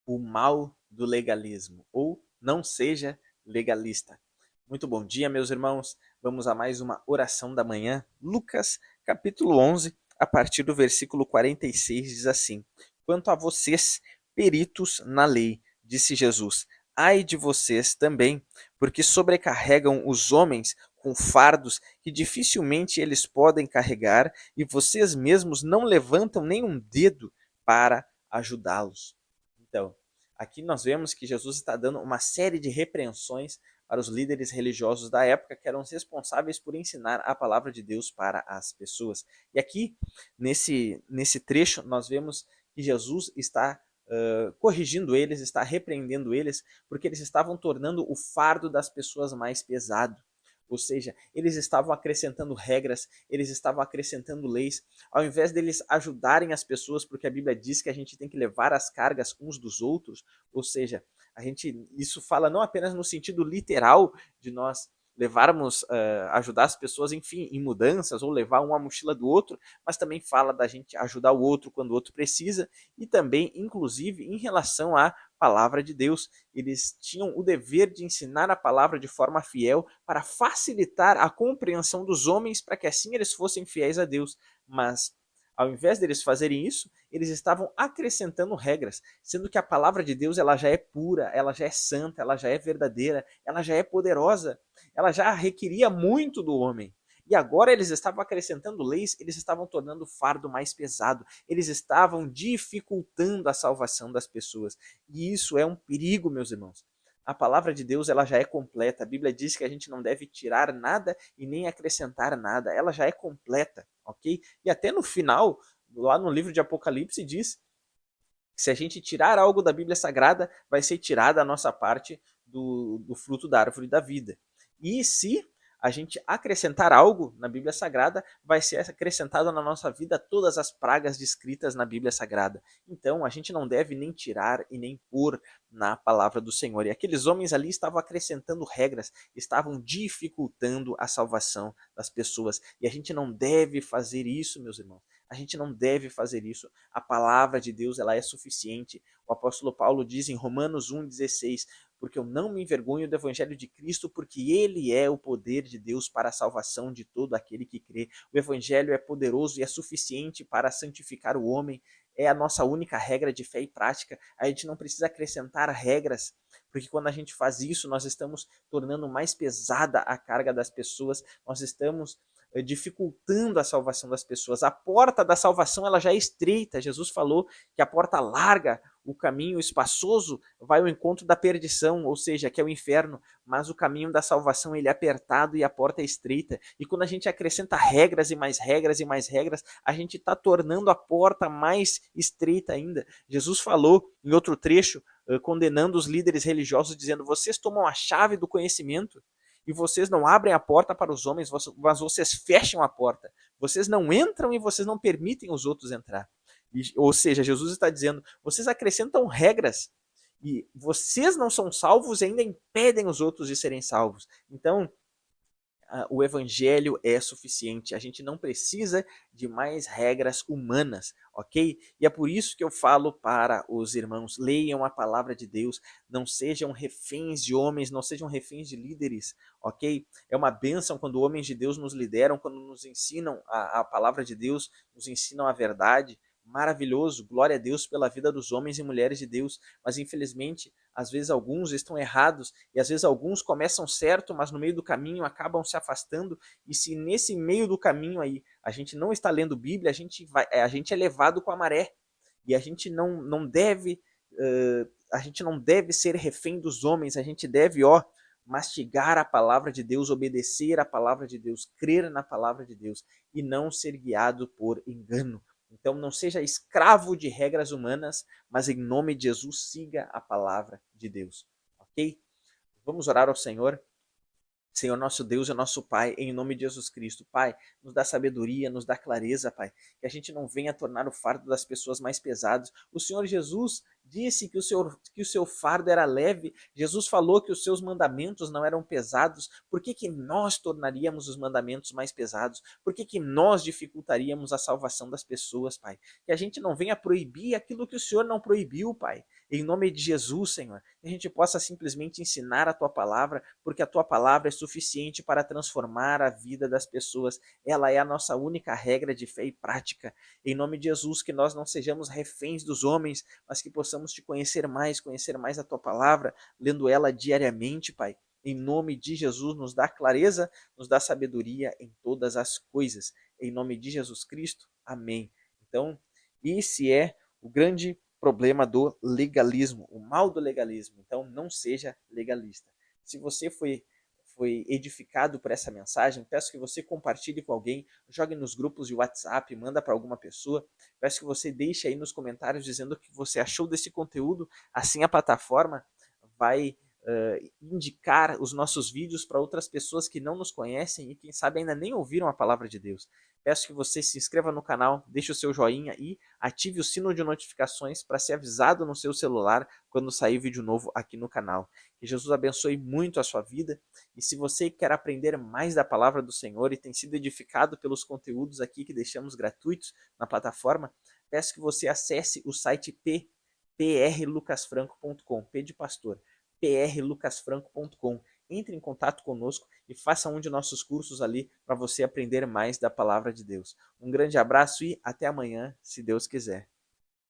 o mal do legalismo, ou não seja legalista. Muito bom dia, meus irmãos. Vamos a mais uma oração da manhã. Lucas, capítulo 11, a partir do versículo 46, diz assim: Quanto a vocês, peritos na lei, disse Jesus, ai de vocês também, porque sobrecarregam os homens com fardos que dificilmente eles podem carregar, e vocês mesmos não levantam nem um dedo para ajudá-los. Então, aqui nós vemos que Jesus está dando uma série de repreensões para os líderes religiosos da época que eram os responsáveis por ensinar a palavra de Deus para as pessoas. E aqui, nesse trecho, nós vemos que Jesus está corrigindo eles, está repreendendo eles, porque eles estavam tornando o fardo das pessoas mais pesado. Ou seja, eles estavam acrescentando regras, eles estavam acrescentando leis, ao invés deles ajudarem as pessoas, porque a Bíblia diz que a gente tem que levar as cargas uns dos outros, ou seja, isso fala não apenas no sentido literal de nós levarmos, ajudar as pessoas, enfim, em mudanças, ou levar uma mochila do outro, mas também fala da gente ajudar o outro quando o outro precisa, e também, inclusive, em relação à palavra de Deus. Eles tinham o dever de ensinar a palavra de forma fiel para facilitar a compreensão dos homens, para que assim eles fossem fiéis a Deus. Mas, ao invés deles fazerem isso, eles estavam acrescentando regras, sendo que a palavra de Deus ela já é pura, ela já é santa, ela já é verdadeira, ela já é poderosa, ela já requeria muito do homem. E agora eles estavam acrescentando leis, eles estavam tornando o fardo mais pesado, eles estavam dificultando a salvação das pessoas. E isso é um perigo, meus irmãos. A palavra de Deus ela já é completa. A Bíblia diz que a gente não deve tirar nada e nem acrescentar nada. Ela já é completa, ok? E até no final, lá no livro de Apocalipse, diz que se a gente tirar algo da Bíblia Sagrada, vai ser tirada a nossa parte do fruto da árvore da vida. E se a gente acrescentar algo na Bíblia Sagrada, vai ser acrescentado na nossa vida todas as pragas descritas na Bíblia Sagrada. Então, a gente não deve nem tirar e nem pôr na palavra do Senhor. E aqueles homens ali estavam acrescentando regras, estavam dificultando a salvação das pessoas. E a gente não deve fazer isso, meus irmãos. A gente não deve fazer isso. A palavra de Deus ela é suficiente. O apóstolo Paulo diz em Romanos 1,16: porque eu não me envergonho do evangelho de Cristo, porque ele é o poder de Deus para a salvação de todo aquele que crê. O evangelho é poderoso e é suficiente para santificar o homem. É a nossa única regra de fé e prática. A gente não precisa acrescentar regras, porque quando a gente faz isso, nós estamos tornando mais pesada a carga das pessoas, nós estamos dificultando a salvação das pessoas. A porta da salvação ela já é estreita. Jesus falou que a porta larga, o caminho espaçoso, vai ao encontro da perdição, ou seja, que é o inferno, mas o caminho da salvação ele é apertado e a porta é estreita. E quando a gente acrescenta regras e mais regras e mais regras, a gente está tornando a porta mais estreita ainda. Jesus falou em outro trecho, condenando os líderes religiosos, dizendo: vocês tomam a chave do conhecimento e vocês não abrem a porta para os homens, mas vocês fecham a porta. Vocês não entram e vocês não permitem os outros entrar. Ou seja, Jesus está dizendo, vocês acrescentam regras e vocês não são salvos e ainda impedem os outros de serem salvos. Então, o evangelho é suficiente. A gente não precisa de mais regras humanas, ok? E é por isso que eu falo para os irmãos, leiam a palavra de Deus, não sejam reféns de homens, não sejam reféns de líderes, ok? É uma bênção quando homens de Deus nos lideram, quando nos ensinam a palavra de Deus, nos ensinam a verdade. Maravilhoso, glória a Deus pela vida dos homens e mulheres de Deus, mas infelizmente, às vezes alguns estão errados e às vezes alguns começam certo, mas no meio do caminho acabam se afastando, e se nesse meio do caminho aí a gente não está lendo Bíblia, a gente é levado com a maré, e a gente não deve a gente não deve ser refém dos homens, a gente deve, mastigar a palavra de Deus, obedecer a palavra de Deus, crer na palavra de Deus e não ser guiado por engano. Então não seja escravo de regras humanas, mas em nome de Jesus siga a palavra de Deus, ok? Vamos orar ao Senhor. Senhor, nosso Deus e nosso Pai, em nome de Jesus Cristo. Pai, nos dá sabedoria, nos dá clareza, Pai, que a gente não venha tornar o fardo das pessoas mais pesados. O Senhor Jesus disse que o seu fardo era leve. Jesus falou que os seus mandamentos não eram pesados. Por que que nós tornaríamos os mandamentos mais pesados? Por que que nós dificultaríamos a salvação das pessoas, Pai? Que a gente não venha proibir aquilo que o Senhor não proibiu, Pai. Em nome de Jesus, Senhor, que a gente possa simplesmente ensinar a Tua palavra, porque a Tua palavra é suficiente para transformar a vida das pessoas. Ela é a nossa única regra de fé e prática. Em nome de Jesus, que nós não sejamos reféns dos homens, mas que possamos Te conhecer mais a Tua palavra, lendo ela diariamente, Pai. Em nome de Jesus, nos dá clareza, nos dá sabedoria em todas as coisas. Em nome de Jesus Cristo, amém. Então, esse é o grande problema do legalismo, o mal do legalismo. Então, não seja legalista. Se você foi edificado por essa mensagem, peço que você compartilhe com alguém, jogue nos grupos de WhatsApp, manda para alguma pessoa. Peço que você deixe aí nos comentários dizendo o que você achou desse conteúdo. Assim a plataforma vai indicar os nossos vídeos para outras pessoas que não nos conhecem e quem sabe ainda nem ouviram a palavra de Deus. Peço que você se inscreva no canal, deixe o seu joinha e ative o sino de notificações para ser avisado no seu celular quando sair vídeo novo aqui no canal. Que Jesus abençoe muito a sua vida e se você quer aprender mais da palavra do Senhor e tem sido edificado pelos conteúdos aqui que deixamos gratuitos na plataforma, peço que você acesse o site prlucasfranco.com, P de pastor, prlucasfranco.com. Entre em contato conosco e faça um de nossos cursos ali para você aprender mais da palavra de Deus. Um grande abraço e até amanhã, se Deus quiser.